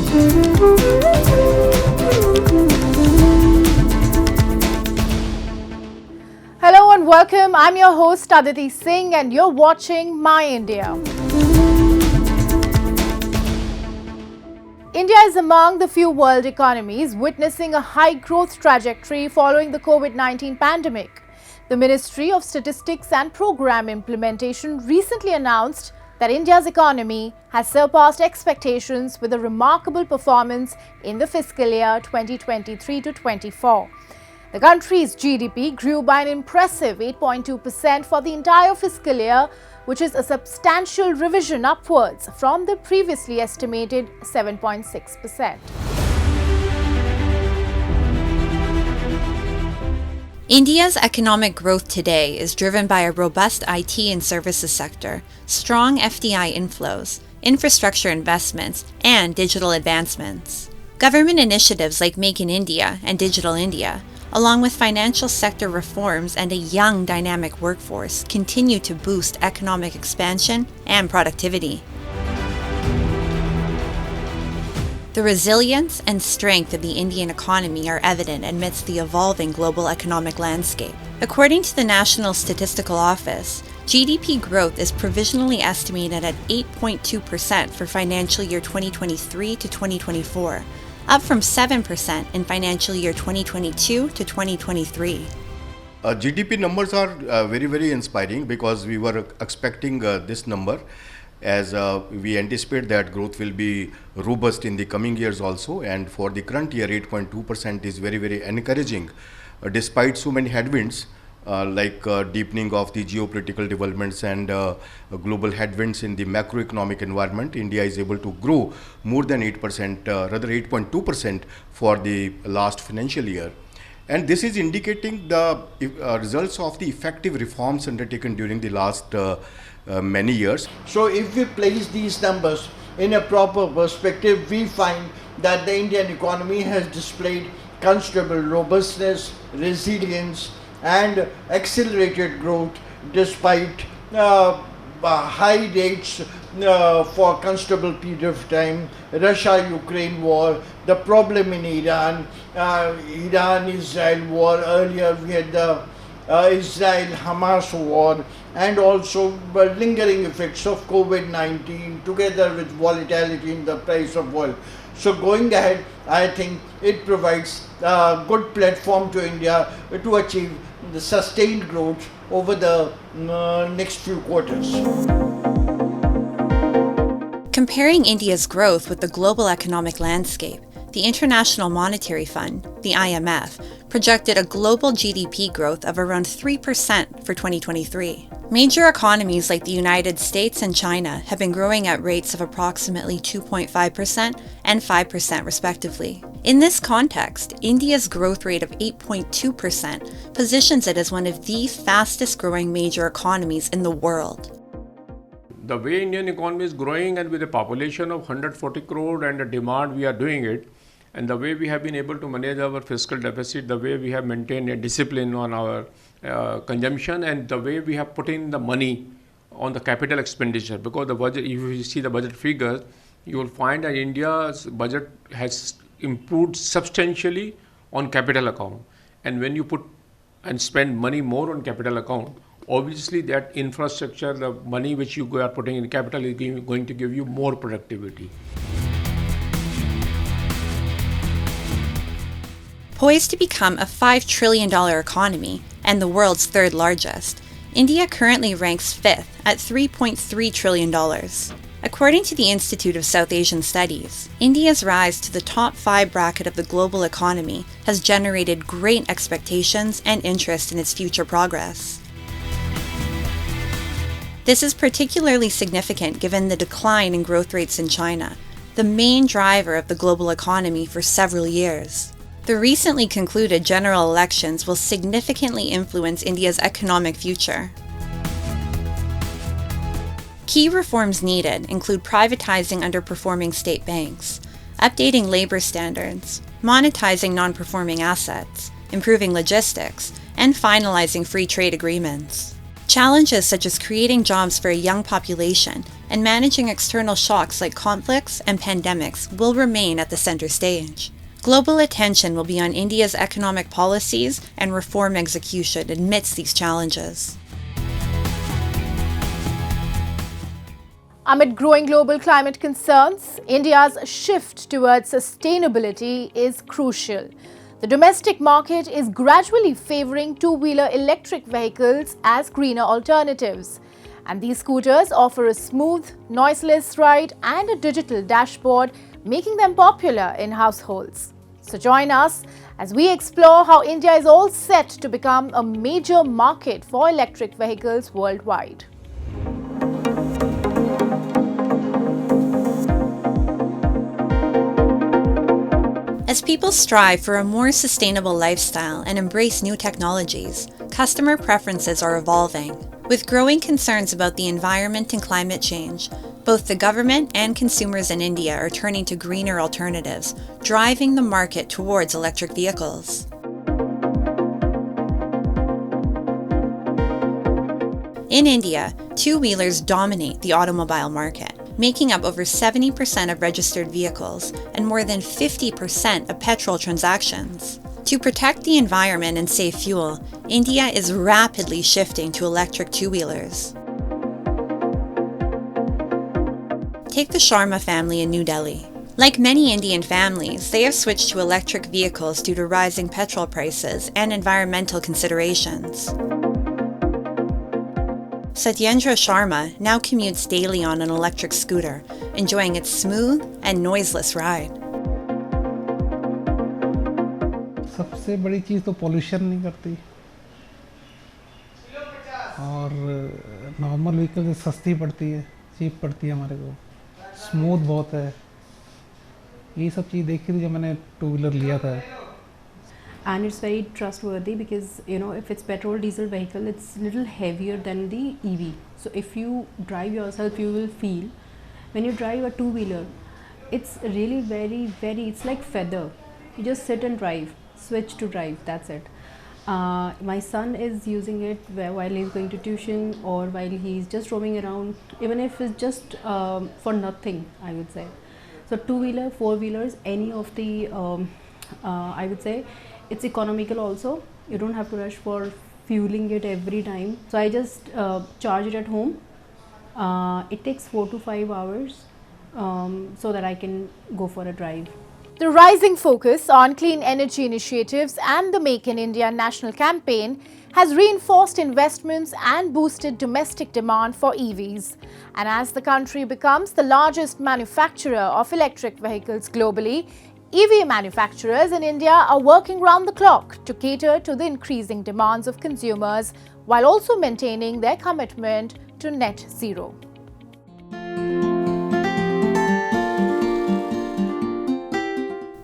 Hello and welcome. I'm your host Aditi Singh and you're watching My India. India is among the few world economies witnessing a high growth trajectory following the COVID-19 pandemic. The Ministry of Statistics and Program Implementation recently announced that India's economy has surpassed expectations with a remarkable performance in the fiscal year 2023-24. The country's GDP grew by an impressive 8.2% for the entire fiscal year, which is a substantial revision upwards from the previously estimated 7.6%. India's economic growth today is driven by a robust IT and services sector, strong FDI inflows, infrastructure investments, and digital advancements. Government initiatives like Make in India and Digital India, along with financial sector reforms and a young, dynamic workforce, continue to boost economic expansion and productivity. The resilience and strength of the Indian economy are evident amidst the evolving global economic landscape. According to the National Statistical Office, GDP growth is provisionally estimated at 8.2% for financial year 2023 to 2024, up from 7% in financial year 2022 to 2023. GDP numbers are very inspiring because we were expecting this number, as we anticipate that growth will be robust in the coming years also, and for the current year 8.2% is very encouraging despite so many headwinds like deepening of the geopolitical developments and global headwinds in the macroeconomic environment. India is able to grow more than 8%, rather 8.2% for the last financial year. And this is indicating the results of the effective reforms undertaken during the last many years. So if we place these numbers in a proper perspective, we find that the Indian economy has displayed considerable robustness, resilience, and accelerated growth despite high rates for a considerable period of time, Russia-Ukraine war, the problem in Iran, Iran-Israel war, earlier we had the Israel-Hamas war, and also lingering effects of COVID-19 together with volatility in the price of oil. So going ahead, I think it provides a good platform to India to achieve the sustained growth over the next few quarters. Comparing India's growth with the global economic landscape, the International Monetary Fund, the IMF, projected a global GDP growth of around 3% for 2023. Major economies like the United States and China have been growing at rates of approximately 2.5% and 5% respectively. In this context, India's growth rate of 8.2% positions it as one of the fastest growing major economies in the world. The way Indian economy is growing, and with a population of 140 crore and a demand, we are doing it. And the way we have been able to manage our fiscal deficit, the way we have maintained a discipline on our consumption, and the way we have put in the money on the capital expenditure. Because the budget, if you see the budget figures, you will find that India's budget has improved substantially on capital account. And when you put and spend money more on capital account, obviously that infrastructure, the money which you are putting in capital is going to give you more productivity. Poised to become a $5 trillion economy and the world's third largest, India currently ranks fifth at $3.3 trillion. According to the Institute of South Asian Studies, India's rise to the top 5 bracket of the global economy has generated great expectations and interest in its future progress. This is particularly significant given the decline in growth rates in China, the main driver of the global economy for several years. The recently concluded general elections will significantly influence India's economic future. Key reforms needed include privatizing underperforming state banks, updating labor standards, monetizing non-performing assets, improving logistics, and finalizing free trade agreements. Challenges such as creating jobs for a young population and managing external shocks like conflicts and pandemics will remain at the center stage. Global attention will be on India's economic policies and reform execution amidst these challenges. Amid growing global climate concerns, India's shift towards sustainability is crucial. The domestic market is gradually favoring two-wheeler electric vehicles as greener alternatives. And these scooters offer a smooth, noiseless ride and a digital dashboard, making them popular in households. So join us as we explore how India is all set to become a major market for electric vehicles worldwide. As people strive for a more sustainable lifestyle and embrace new technologies, customer preferences are evolving. With growing concerns about the environment and climate change, both the government and consumers in India are turning to greener alternatives, driving the market towards electric vehicles. In India, two-wheelers dominate the automobile market, making up over 70% of registered vehicles and more than 50% of petrol transactions. To protect the environment and save fuel, India is rapidly shifting to electric two-wheelers. Take the Sharma family in New Delhi. Like many Indian families, they have switched to electric vehicles due to rising petrol prices and environmental considerations. Satyendra Sharma now commutes daily on an electric scooter, enjoying its smooth and noiseless ride. सबसे बड़ी चीज़ तो pollution नहीं करती और normal vehicle से सस्ती पड़ती है, चीप पड़ती है हमारे को, स्मूथ बहुत है. ये सब चीज़ देखी थी जब मैंने टू व्हीलर लिया था. And it's very trustworthy because if it's petrol diesel vehicle, it's little heavier than the EV. So if you drive yourself, you will feel when you drive a two-wheeler, it's really very it's like feather. You just sit and drive, switch to drive, that's it. My son is using it while he's going to tuition or while he's just roaming around, even if it's just for nothing, I would say. So two-wheeler, four-wheelers, any of the I would say it's economical also. You don't have to rush for fueling it every time. So I just charge it at home. It takes 4 to 5 hours so that I can go for a drive. The rising focus on clean energy initiatives and the Make in India national campaign has reinforced investments and boosted domestic demand for EVs. And as the country becomes the largest manufacturer of electric vehicles globally, EV manufacturers in India are working round the clock to cater to the increasing demands of consumers while also maintaining their commitment to net zero.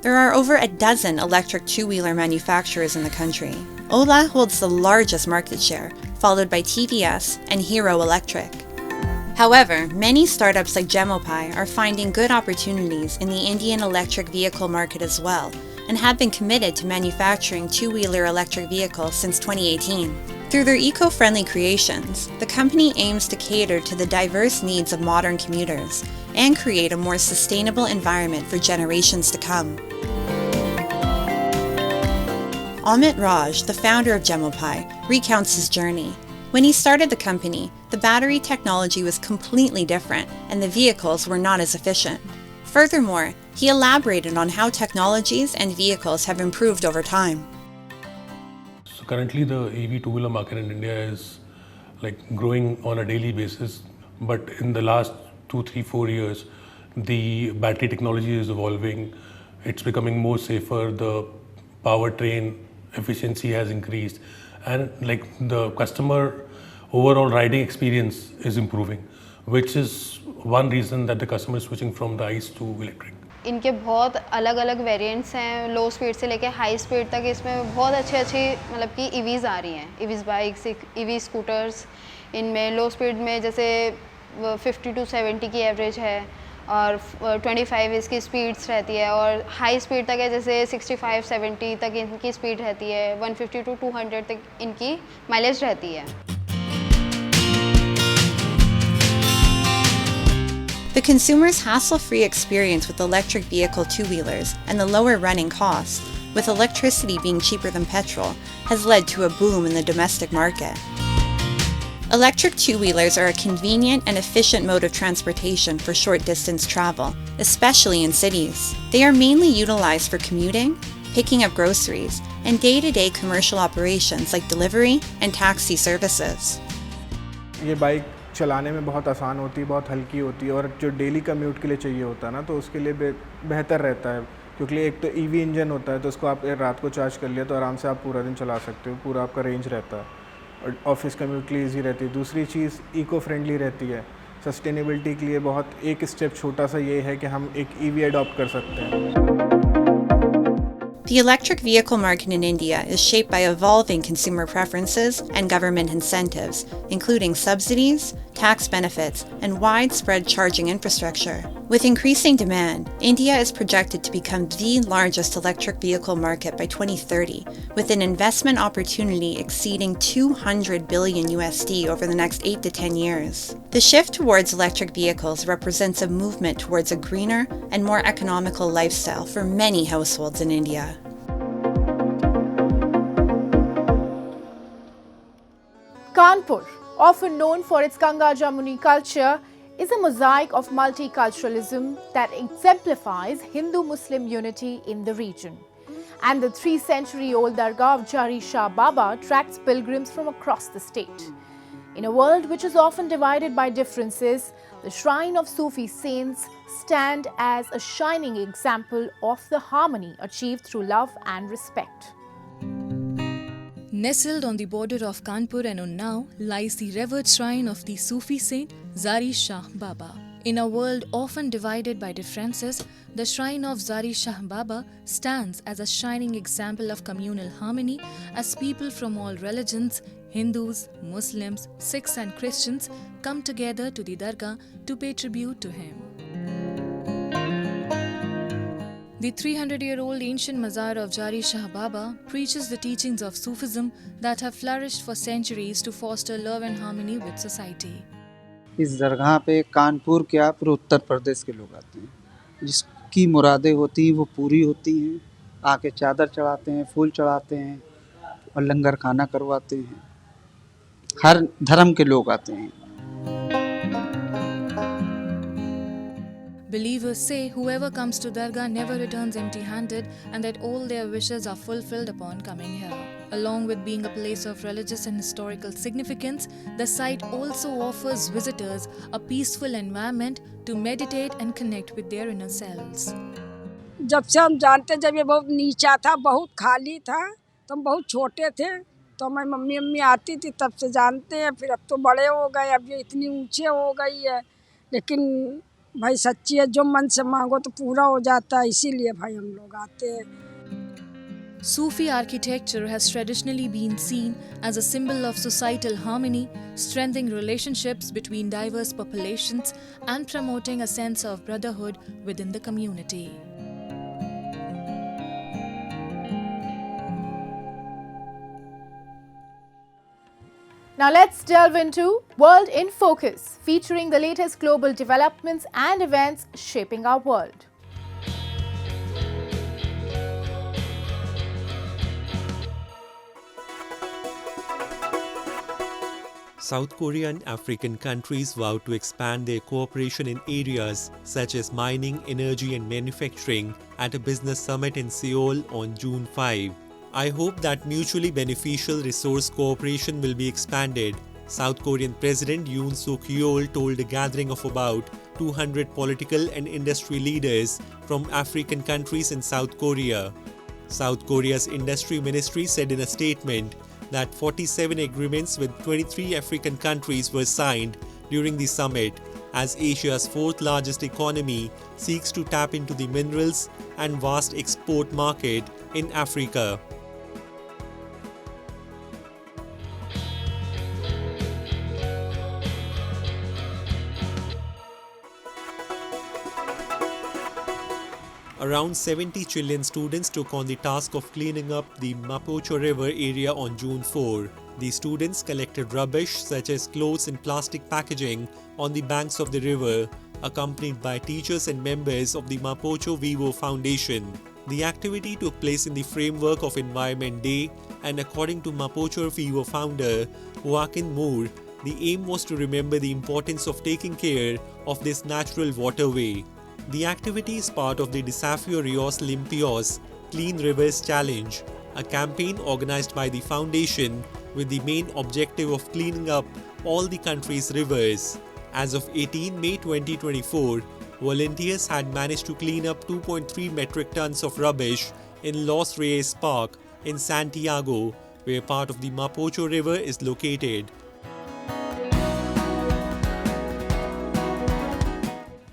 There are over a dozen electric two-wheeler manufacturers in the country. Ola holds the largest market share, followed by TVS and Hero Electric. However, many startups like Gemopai are finding good opportunities in the Indian electric vehicle market as well, and have been committed to manufacturing two-wheeler electric vehicles since 2018. Through their eco-friendly creations, the company aims to cater to the diverse needs of modern commuters and create a more sustainable environment for generations to come. Amit Raj, the founder of Gemopai, recounts his journey. When he started the company, the battery technology was completely different and the vehicles were not as efficient. Furthermore, he elaborated on how technologies and vehicles have improved over time. So currently the EV two-wheeler market in India is growing on a daily basis, but in the last 2, 3, 4 years, the battery technology is evolving. It's becoming more safer, the powertrain efficiency has increased, and the customer overall riding experience is improving, which is one reason that the customer is switching from the ICE to electric. इनके बहुत अलग अलग variants हैं, लो speed से लेके high speed तक इसमें बहुत अच्छी मतलब कि ईवीज़ आ रही हैं, ईवीज़ बाइक्स, ईवी स्कूटर्स. इनमें लो स्पीड में जैसे 50 to 70 की एवरेज है और 25 इसकी स्पीड्स रहती है, और हाई स्पीड तक है जैसे 65-70 तक इनकी स्पीड रहती है, 150 to 200 तक इनकी माइलेज रहती है. The consumer's hassle-free experience with electric vehicle two-wheelers and the lower running costs, with electricity being cheaper than petrol, has led to a boom in the domestic market. Electric two-wheelers are a convenient and efficient mode of transportation for short-distance travel, especially in cities. They are mainly utilized for commuting, picking up groceries, and day-to-day commercial operations like delivery and taxi services. ये bike चलाने में बहुत आसान होती है, बहुत हल्की होती है और जो डेली कम्यूट के लिए चाहिए होता है ना, तो उसके लिए बेहतर रहता है, क्योंकि एक तो ईवी इंजन होता है, तो उसको आप रात को चार्ज कर लिया तो आराम से आप पूरा दिन चला सकते हो, पूरा आपका रेंज रहता है और ऑफिस कम्यूट के लिए ईजी रहती है। दूसरी चीज़ इको फ्रेंडली रहती है, सस्टेनेबिलिटी के लिए बहुत एक स्टेप छोटा सा ये है कि हम एक ईवी अडॉप्ट कर सकते हैं। The electric vehicle market in India is shaped by evolving consumer preferences and government incentives, including subsidies, tax benefits, and widespread charging infrastructure. With increasing demand, India is projected to become the largest electric vehicle market by 2030, with an investment opportunity exceeding $200 billion USD over the next 8 to 10 years. The shift towards electric vehicles represents a movement towards a greener and more economical lifestyle for many households in India. Kanpur, often known for its Ganga Jamuni culture, is a mosaic of multiculturalism that exemplifies Hindu-Muslim unity in the region. And the 3-century-old Dargah of Jari Shah Baba attracts pilgrims from across the state. In a world which is often divided by differences, the shrine of Sufi saints stand as a shining example of the harmony achieved through love and respect. Nestled on the border of Kanpur and Unnao lies the revered shrine of the Sufi saint Jari Shah Baba. In a world often divided by differences, the shrine of Jari Shah Baba stands as a shining example of communal harmony as people from all religions, Hindus, Muslims, Sikhs and Christians come together to the Dargah to pay tribute to him. The 300-year-old ancient mazar of Jari Shah Baba preaches the teachings of Sufism that have flourished for centuries to foster love and harmony with society. इस दरगाह पे कानपुर क्या पूरे उत्तर प्रदेश के लोग आते हैं, जिसकी मुरादें होती हैं वो पूरी होती हैं, आके चादर चढ़ाते हैं, फूल चढ़ाते हैं और लंगर खाना करवाते हैं। हर धर्म के लोग आते हैं। Believers say whoever comes to Dargah never returns empty-handed and that all their wishes are fulfilled upon coming here. Along with being a place of religious and historical significance, the site also offers visitors a peaceful environment to meditate and connect with their inner selves. जब से हम जानते, जब ये बहुत नीचा था, बहुत खाली था, तो हम बहुत छोटे थे, तो हमारी मम्मी आती थी, तब से जानते हैं। फिर अब तो बड़े हो गए, अब ये इतनी ऊंचे हो गई है, लेकिन भाई सच्ची है, जो मन से मांगो तो पूरा हो जाता है, इसीलिए भाई हम लोग आते हैं। Sufi architecture has traditionally been seen as a symbol of societal harmony, strengthening relationships between diverse populations and promoting a sense of brotherhood within the community. Now let's delve into World in Focus, featuring the latest global developments and events shaping our world. South Korea and African countries vow to expand their cooperation in areas such as mining, energy and manufacturing at a business summit in Seoul on June 5. I hope that mutually beneficial resource cooperation will be expanded, South Korean President Yoon Suk Yeol told a gathering of about 200 political and industry leaders from African countries in South Korea. South Korea's industry ministry said in a statement that 47 agreements with 23 African countries were signed during the summit, as Asia's fourth largest economy seeks to tap into the minerals and vast export market in Africa. Around 70 Chilean students took on the task of cleaning up the Mapocho River area on June 4. The students collected rubbish such as clothes and plastic packaging on the banks of the river accompanied by teachers and members of the Mapocho Vivo Foundation. The activity took place in the framework of Environment Day, and according to Mapocho Vivo founder Joaquin Moore, the aim was to remember the importance of taking care of this natural waterway. The activity is part of the Desafío Ríos Limpios Clean Rivers Challenge, a campaign organized by the foundation with the main objective of cleaning up all the country's rivers. As of 18 May 2024, volunteers had managed to clean up 2.3 metric tons of rubbish in Los Reyes Park in Santiago, where part of the Mapocho River is located.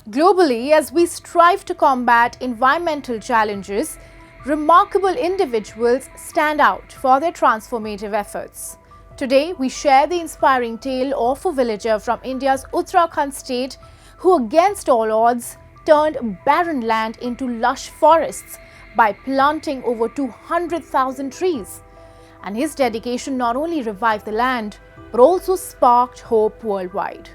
Globally, as we strive to combat environmental challenges, remarkable individuals stand out for their transformative efforts. Today, we share the inspiring tale of a villager from India's Uttrakhand state who, against all odds, turned barren land into lush forests by planting over 200,000 trees. And his dedication not only revived the land, but also sparked hope worldwide.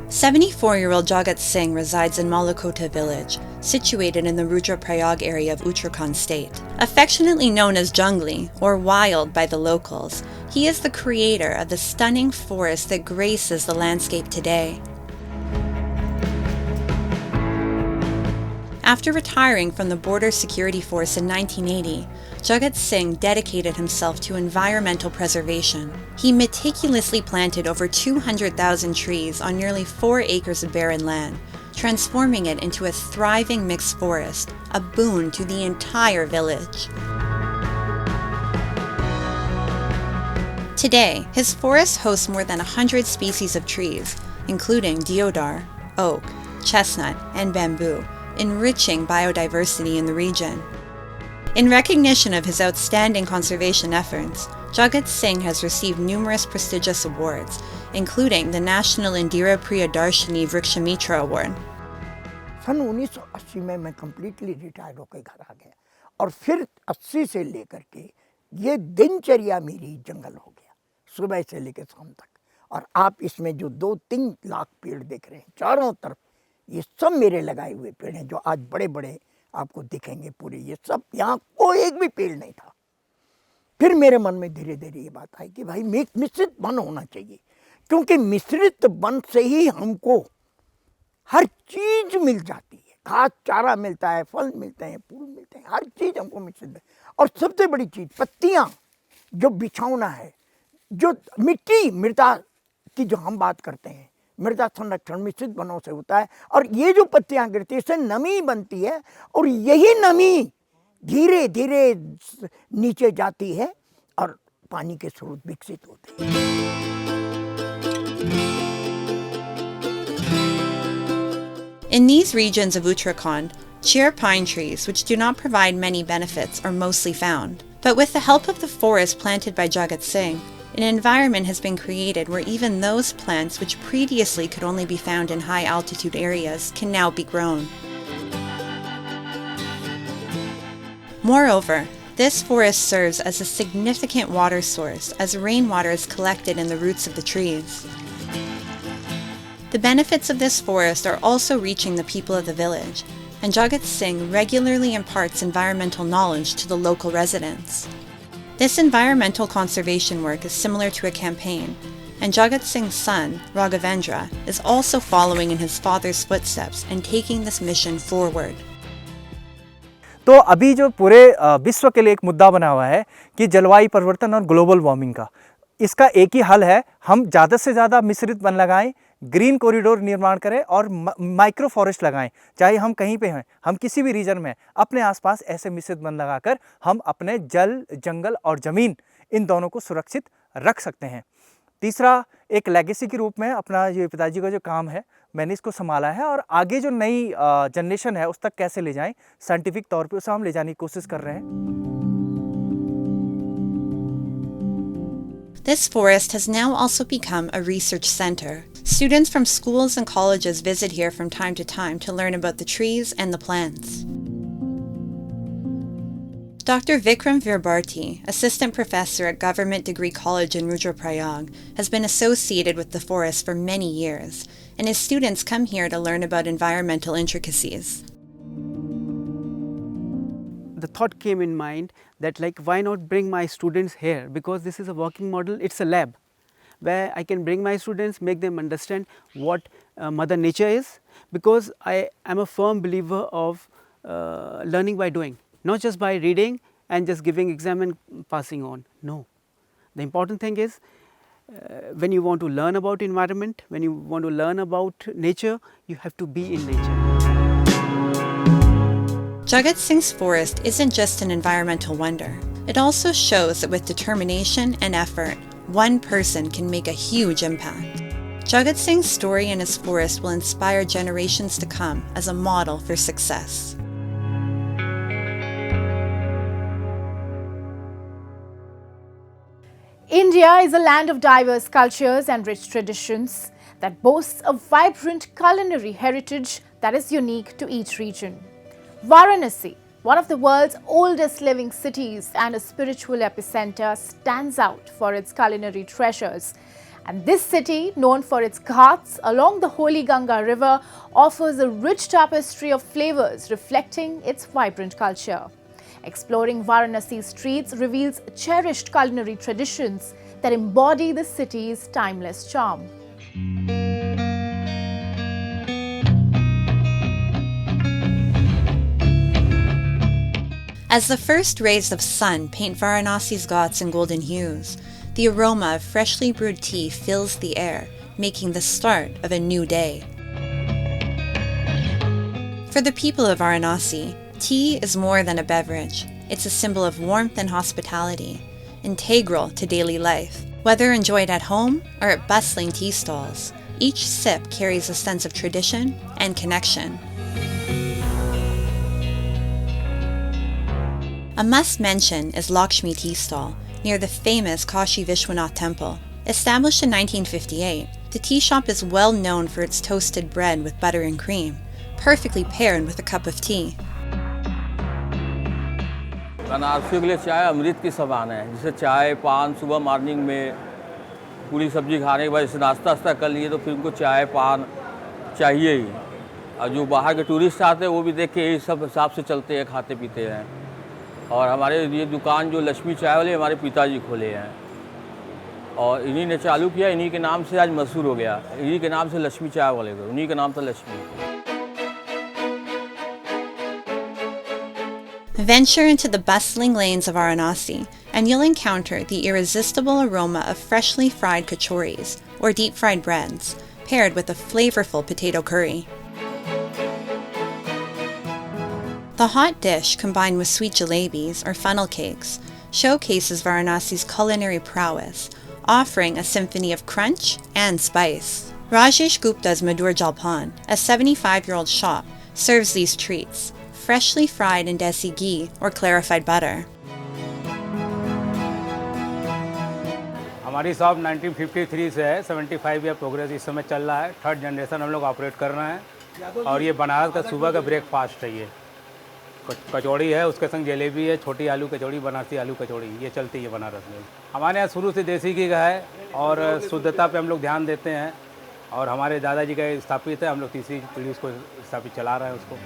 74-year-old Jagat Singh resides in Malakota village, situated in the Rudraprayag area of Uttarakhand state. Affectionately known as Jungli, or Wild by the locals, he is the creator of the stunning forest that graces the landscape today. After retiring from the Border Security Force in 1980, Jagat Singh dedicated himself to environmental preservation. He meticulously planted over 200,000 trees on nearly 4 acres of barren land, transforming it into a thriving mixed forest, a boon to the entire village. Today, his forest hosts more than 100 species of trees, including deodar, oak, chestnut, and bamboo, enriching biodiversity in the region. In recognition of his outstanding conservation efforts, Jagat Singh has received numerous prestigious awards, including the National Indira Priyadarshini Vrikshamitra Award. सन 1980 में मैं completely retire होकर घर आ गया और फिर 80 से लेकर के ये दिनचर्या मेरी जंगल हो गया, सुबह से लेकर शाम तक। और आप इसमें जो 2-3 लाख पेड़ देख रहे हैं चारों तरफ, ये सब मेरे लगाए हुए पेड़ हैं जो आज बड़े बड़े आपको दिखेंगे पूरे। ये सब यहाँ कोई एक भी पेड़ नहीं था। फिर मेरे मन में धीरे धीरे ये बात आई कि भाई मिश्रित वन होना चाहिए, क्योंकि मिश्रित वन से ही हमको हर चीज मिल जाती है। घास चारा मिलता है, फल मिलते हैं, फूल मिलते हैं, हर चीज हमको मिश्रित। और सबसे बड़ी चीज पत्तियां, जो बिछौना है, जो मिट्टी मृदा की जो हम बात करते हैं, मृदा संरक्षण मिश्रित वनों से होता है। और ये जो पत्तियां गिरती है इससे नमी बनती है और यही नमी धीरे धीरे नीचे जाती है और पानी के स्रोत विकसित होते हैं। In these regions of Uttarakhand, cheer pine trees, which do not provide many benefits, are mostly found. But with the help of the forest planted by Jagat Singh, an environment has been created where even those plants which previously could only be found in high altitude areas can now be grown. Moreover, this forest serves as a significant water source as rainwater is collected in the roots of the trees. The benefits of this forest are also reaching the people of the village, and Jagat Singh regularly imparts environmental knowledge to the local residents. This environmental conservation work is similar to a campaign, and Jagat Singh's son, Raghavendra, is also following in his father's footsteps and taking this mission forward. तो अभी जो पूरे विश्व के लिए एक मुद्दा बना हुआ है कि जलवायु परिवर्तन और ग्लोबल वार्मिंग का, इसका एक ही हल है, हम ज़्यादा से ज़्यादा मिश्रित वन लगाएं, ग्रीन कॉरिडोर निर्माण करें और माइक्रो फॉरेस्ट लगाएं। चाहे हम कहीं पे हैं, हम किसी भी रीजन में अपने आसपास ऐसे मिश्रित वन लगाकर हम अपने जल, जंगल और ज़मीन, इन दोनों को सुरक्षित रख सकते हैं। तीसरा, एक लेगेसी के रूप में अपना ये पिताजी का जो काम है, मैंने इसको संभाला है और आगे जो नई जनरेशन है उस तक कैसे ले जाएं, साइंटिफिक तौर पे उसे हम ले जाने की कोशिश कर रहे हैं। This forest has now also become a research center. Students from schools and colleges visit here from time to time to learn about the trees and the plants. Dr. Vikram Virbharti, assistant professor at Government Degree College in Rudraprayag, has been associated with the forest for many years, and his students come here to learn about environmental intricacies. The thought came in mind that why not bring my students here, because this is a working model, it's a lab where I can bring my students, make them understand what Mother Nature is, because I am a firm believer of learning by doing, not just by reading and just giving exam and passing on. No, the important thing is when you want to learn about environment, when you want to learn about nature, you have to be in nature. Jagat Singh's forest isn't just an environmental wonder. It also shows that with determination and effort, one person can make a huge impact. Jagat Singh's story in his forest will inspire generations to come as a model for success. India is a land of diverse cultures and rich traditions that boasts a vibrant culinary heritage that is unique to each region. Varanasi, one of the world's oldest living cities and a spiritual epicenter, stands out for its culinary treasures. And this city, known for its ghats along the holy Ganga river, offers a rich tapestry of flavors reflecting its vibrant culture. Exploring Varanasi streets reveals cherished culinary traditions that embody the city's timeless charm. As the first rays of sun paint Varanasi's ghats in golden hues, the aroma of freshly brewed tea fills the air, making the start of a new day. For the people of Varanasi, tea is more than a beverage. It's a symbol of warmth and hospitality, integral to daily life. Whether enjoyed at home or at bustling tea stalls, each sip carries a sense of tradition and connection. A must-mention is Lakshmi Tea Stall, near the famous Kashi Vishwanath Temple. Established in 1958, the tea shop is well known for its toasted bread with butter and cream, perfectly paired with a cup of tea. बनारसियों के लिए चाय अमृत की समान है, जैसे चाय पान सुबह मॉर्निंग में पूरी सब्जी खाने के बाद जैसे नाश्ता वास्ता कर लिए तो फिर उनको चाय पान चाहिए ही। और जो बाहर के टूरिस्ट आते हैं वो भी देख के यही सब हिसाब से चलते हैं, खाते पीते हैं। और हमारे ये दुकान जो लक्ष्मी चाय वाले हमारे पिताजी खोले हैं और इन्हीं ने चालू किया, इन्हीं के नाम से आज मशहूर हो गया, इन्हीं के नाम से लक्ष्मी चाय वाले को, उन्हीं का नाम था Lakshmi. Venture into the bustling lanes of Varanasi, and you'll encounter the irresistible aroma of freshly fried kachoris, or deep-fried breads, paired with a flavorful potato curry. The hot dish, combined with sweet jalebis, or funnel cakes, showcases Varanasi's culinary prowess, offering a symphony of crunch and spice. Rajesh Gupta's Madur Jalpan, a 75-year-old shop, serves these treats, freshly fried in desi ghee or clarified butter. हमारी shop 1953 से है, 75 year progress इस समय चल रहा है, third generation हम लोग ऑपरेट कर रहे हैं और ये बनारस का सुबह का ब्रेकफास्ट है। ये कचौड़ी है, उसके संग जलेबी है, छोटी आलू कचौड़ी, बनारसी आलू कचौड़ी, ये चलती है बनारस में। हमारे यहाँ शुरू से देसी घी का है और शुद्धता पे हम लोग ध्यान देते हैं और हमारे दादाजी का स्थापित है, हम लोग तीसरी पीढ़ी उसको स्थापित चला रहे हैं उसको।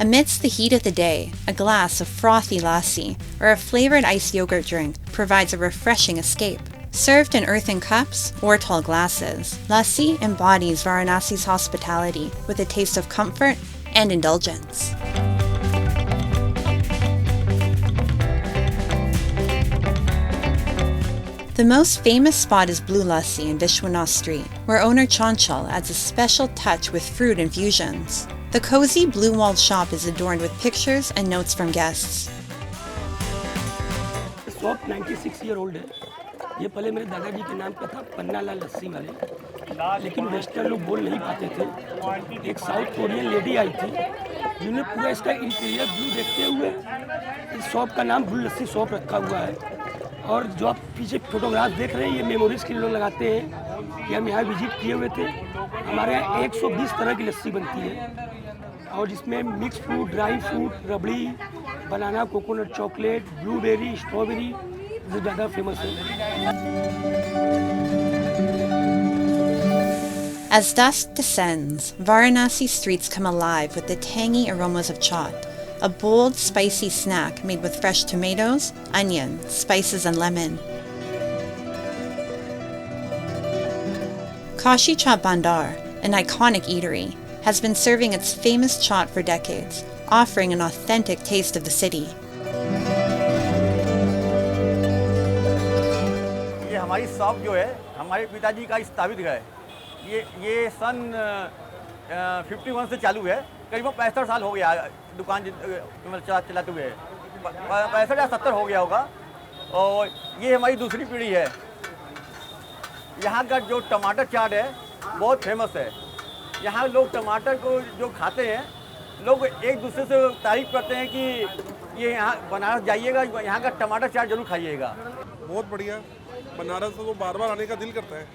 Amidst the heat of the day, a glass of frothy lassi or a flavored iced yogurt drink provides a refreshing escape. Served in earthen cups or tall glasses, lassi embodies Varanasi's hospitality with a taste of comfort and indulgence. The most famous spot is Blue Lassi in Vishwanath Street, where owner Chanchal adds a special touch with fruit infusions. The cozy blue-walled shop is adorned with pictures and notes from guests. The shop 96-year-old है। ये पहले मेरे दादाजी के नाम पे था, पन्ना लाल लस्सी वाले, लेकिन वेस्टर्न लोग बोल नहीं पाते थे। एक साउथ कोरियन लेडी आई थी, जिन्होंने पूरा इसका इंटीरियर ब्लू देखते हुए इस शॉप का नाम ब्लू लस्सी शॉप रखा हुआ है। और जो आप पीछे फोटोग्राफ देख रहे हैं, ये मेमोरीज के लिए लोग लगाते हैं कि हम यहाँ विजिट किए हुए थे। हमारे यहाँ 120 तरह की लस्सी बनती है और जिसमें मिक्स फ्रूट, ड्राई फ्रूट, रबड़ी, बनाना, कोकोनट, चॉकलेट, ब्लूबेरी, स्ट्रॉबेरी जो ज़्यादा फेमस है। As dusk descends, Varanasi streets come alive with the tangy aromas of chaat, a bold, spicy snack made with fresh tomatoes, onion, spices, and lemon. Kashi Chaat Bhandar, an iconic eatery, has been serving its famous chaat for decades, offering an authentic taste of the city. ये हमारी shop जो है हमारे पिताजी का स्थापित है। ये सन 51 से चालू है, करीबन 65 साल हो गया दुकान चलाते हुए, 65 या 70 हो गया होगा। और ये हमारी दूसरी पीढ़ी है। यहाँ का जो टमाटर चाट है बहुत फेमस है। यहाँ लोग टमाटर को जो खाते हैं, लोग एक दूसरे से तारीफ करते हैं कि ये यहाँ बनारस जाइएगा, यहाँ का टमाटर चाट जरूर खाइएगा। बहुत बढ़िया, बनारस तो बार बार आने का दिल करता है।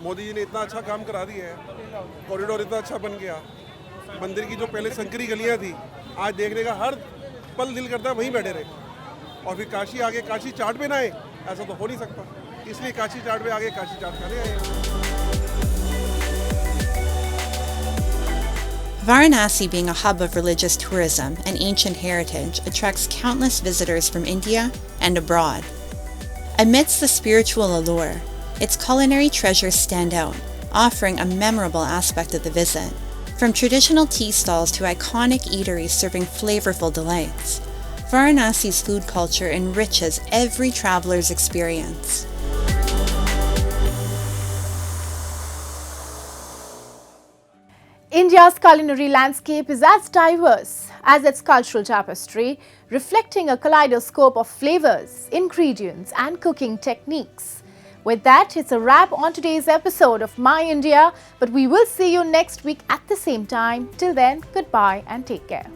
मोदी जी ने इतना अच्छा काम करा दिया है, कॉरिडोर इतना अच्छा बन गया, मंदिर की जो पहले संकरी गलियां थी आज देखने का हर पल दिल करता है वहीं बैठे रहे। और फिर काशी आगे काशी चाट पे ना आए, ऐसा तो हो नहीं सकता, इसलिए काशी चाट पे आगे काशी चाट खाने आए। Varanasi, being a hub of religious tourism and ancient heritage, attracts countless visitors from India and abroad. Amidst the spiritual allure, its culinary treasures stand out, offering a memorable aspect of the visit. From traditional tea stalls to iconic eateries serving flavorful delights, Varanasi's food culture enriches every traveler's experience. India's culinary landscape is as diverse as its cultural tapestry, reflecting a kaleidoscope of flavors, ingredients, and cooking techniques. With that, it's a wrap on today's episode of My India, but we will see you next week at the same time. Till then, goodbye and take care.